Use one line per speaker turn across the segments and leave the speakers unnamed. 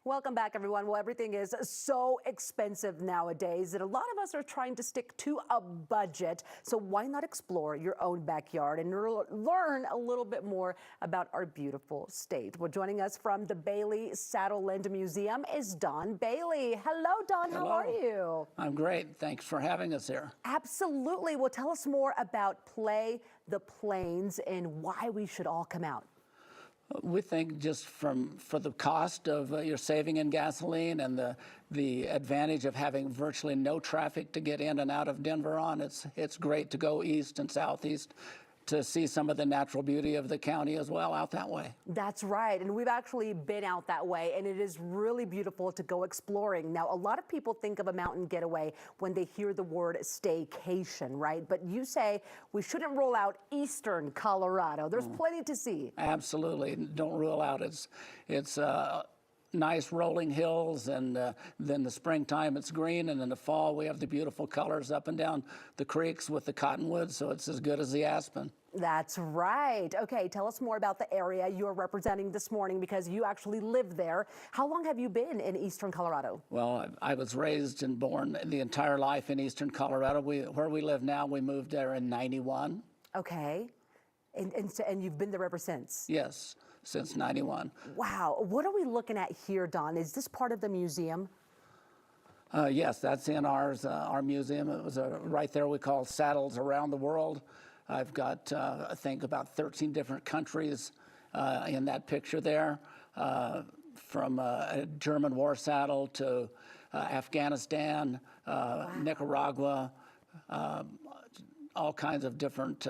Welcome back, everyone. Well, everything is so expensive nowadays that a lot of us are trying to stick to a budget. So why not explore your own backyard and learn a little bit more about our beautiful state? Well, joining us from the Bailey Saddleland Museum is Don Bailey. Hello, Don.
Hello.
How are you?
I'm great. Thanks for having us here.
Absolutely. Well, tell us more about Play the Plains and why we should all come out.
We think just for the cost of your saving in gasoline and the advantage of having virtually no traffic to get in and out of Denver on, it's great to go east and southeast to see some of the natural beauty of the county as well out that way.
That's right, and we've actually been out that way, and it is really beautiful to go exploring. Now, a lot of people think of a mountain getaway when they hear the word staycation, right? But you say we shouldn't rule out eastern Colorado. There's plenty to see.
Absolutely, don't rule out it's nice rolling hills, and then the springtime it's green, and in the fall we have the beautiful colors up and down the creeks with the cottonwoods, so it's as good as the aspen.
That's right. Okay, tell us more about the area you're representing this morning because you actually live there. How long have you been in eastern Colorado?
Well, I was raised and born the entire life in eastern Colorado. Where we live now, we moved there in '91.
Okay, and you've been there ever since?
Yes, since '91.
Wow. What are we looking at here, Don? Is this part of the museum?
Yes, that's in our museum. It was right there we call Saddles Around the World. I've got, I think, about 13 different countries in that picture there, from a German war saddle to Afghanistan,
Wow.
Nicaragua, all kinds of different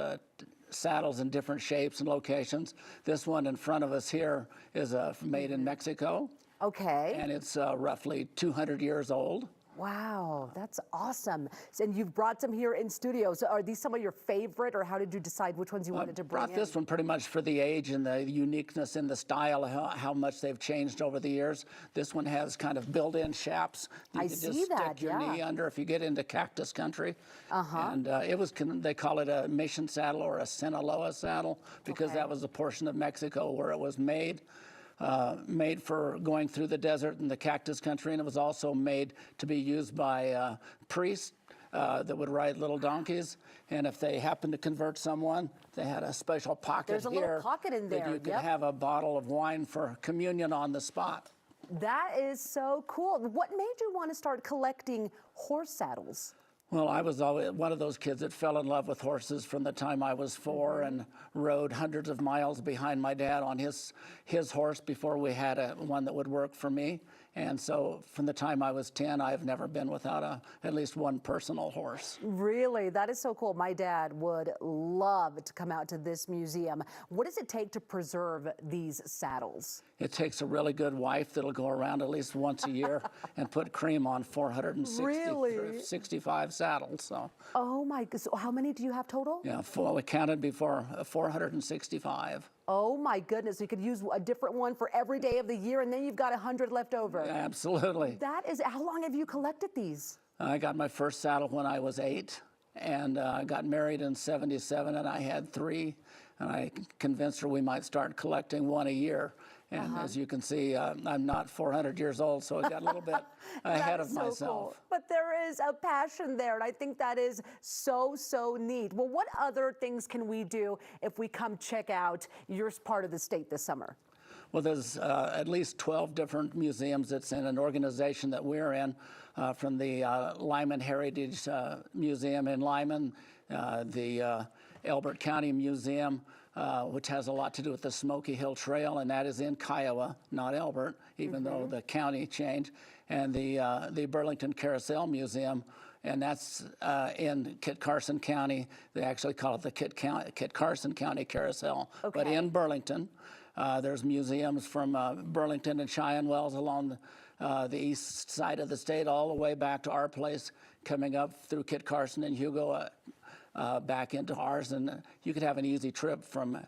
saddles in different shapes and locations. This one in front of us here is made in Mexico.
Okay.
And it's roughly 200 years old.
Wow, that's awesome. And you've brought some here in studio. So are these some of your favorite, or how did you decide which ones you wanted to bring in?
I brought this one pretty much for the age and the uniqueness in the style, how much they've changed over the years. This one has kind of built-in shaps. You
I
can
see
just
that,
stick your knee under if you get into cactus country. And they call it a Mission saddle or a Sinaloa saddle because that was the portion of Mexico where it was made. Made for going through the desert and the cactus country, and it was also made to be used by priests that would ride little donkeys. And if they happened to convert someone, they had a special pocket
There's a
here
little pocket in there.
that you could have a bottle of wine for communion on the spot.
That is so cool. What made you want to start collecting horse saddles?
Well, I was always one of those kids that fell in love with horses from the time I was 4 and rode hundreds of miles behind my dad on his horse before we had one that would work for me. And so from the time I was 10, I've never been without at least one personal horse.
Really? That is so cool. My dad would love to come out to this museum. What does it take to preserve these saddles?
It takes a really good wife that'll go around at least once a year and put cream on 465 saddles. So.
Oh my goodness. So how many do you have total?
Yeah, we counted before 465.
Oh my goodness. You could use a different one for every day of the year, and then you've got 100 left over.
Yeah, absolutely.
That is, how long have you collected these?
I got my first saddle when I was 8, and I got married in '77, and I had 3. And I convinced her we might start collecting one a year. And as you can see, I'm not 400 years old, so I got a little bit ahead of myself.
Cool. But there is a passion there, and I think that is so, so neat. Well, what other things can we do if we come check out your part of the state this summer?
Well, there's at least 12 different museums that's in an organization that we're in, from the Lyman Heritage Museum in Lyman, the Elbert County Museum, which has a lot to do with the Smoky Hill Trail, and that is in Kiowa, not Elbert, even though the county changed, and the Burlington Carousel Museum, and that's in Kit Carson County. They actually call it the Kit Carson County Carousel, but in Burlington. There's museums from Burlington and Cheyenne Wells along the east side of the state all the way back to our place, coming up through Kit Carson and Hugo back into ours. And you could have an easy trip from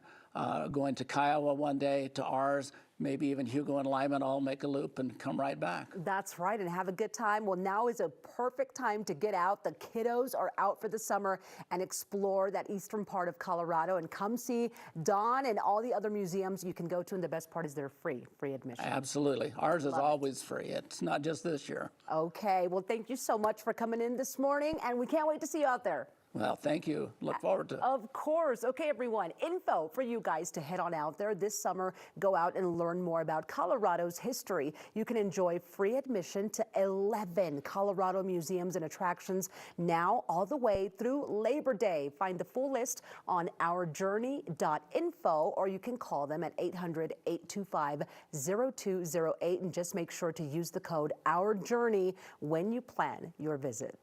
going to Kiowa one day to ours, maybe even Hugo and Lyman all make a loop and come right back.
That's right, and have a good time. Well, now is a perfect time to get out. The kiddos are out for the summer and explore that eastern part of Colorado and come see Don and all the other museums you can go to, and the best part is they're free admission.
Absolutely. Ours is always free. It's not just this year.
Okay, well, thank you so much for coming in this morning, and we can't wait to see you out there.
Well, thank you. Look forward to it.
Of course. Okay, everyone. Info for you guys to head on out there this summer. Go out and learn more about Colorado's history. You can enjoy free admission to 11 Colorado museums and attractions now all the way through Labor Day. Find the full list on ourjourney.info, or you can call them at 800-825-0208, and just make sure to use the code OurJourney when you plan your visit.